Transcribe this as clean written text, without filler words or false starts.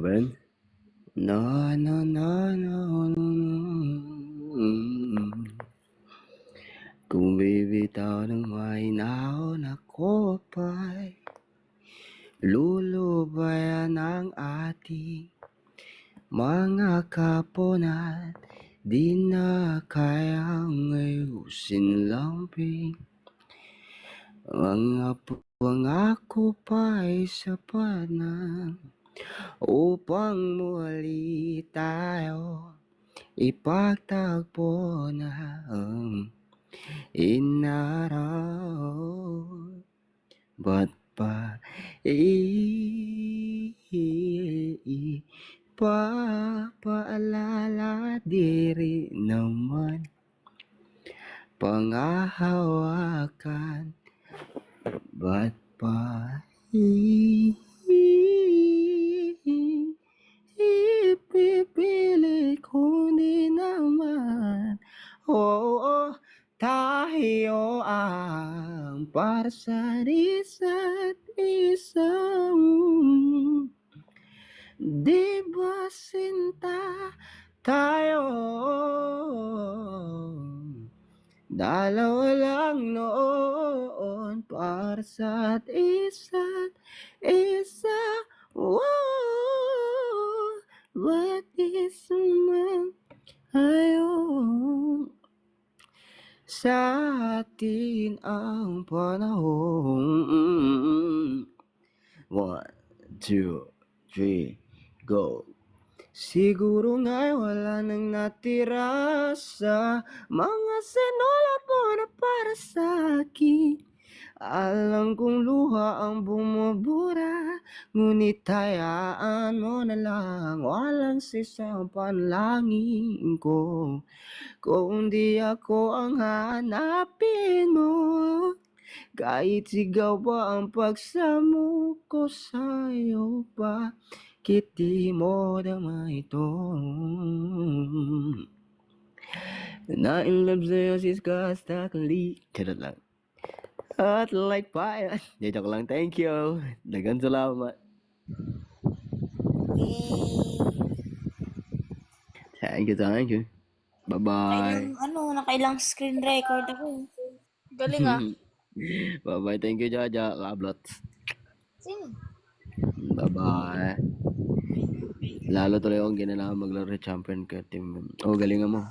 Ben? No, no, no, no, no, no. Kung bibitaw ng mahinaw ako pa'y lulubayan ang ating mga kapon at di na kayang ayusin lambing. Mga pangako pa'y sapat na upang muli tayo ipagtagpo na ang inaraw. Ba't pa ipapaalala di rin naman pangahawakan? Ba't pa ipipilit kung di naman tayo ang para sa isa't isang di ba sinta tayo? Dalawa lang noon para sa isa't isa. Ba't di sumang ayon sa atin ang panahon? 1, 2, 3, go. Siguro nga'y wala nang natira sa mga sinulat mo na para sa akin. Alam kong luha ang bumubura, ngunit hayaan mo na lang. Walang sisang panalangin ko kung di ako ang hanapin mo. Kahit sigaw pa ang pagsamo ko sa'yo, bakit di mo dama ito? Na in love sa'yo sis Kastakali. Charot lang. At like fire. Di, joke lang. Thank you. Dagan salamat. Thank you. Bye-bye. Nakailang screen record ako. Galing ah. Bye-bye. Thank you, Jaja. Lablot. Sino? Bye-bye. Lalo tuloy akong ginanahan maglaro sa champion ka team. Oh, galingan mo.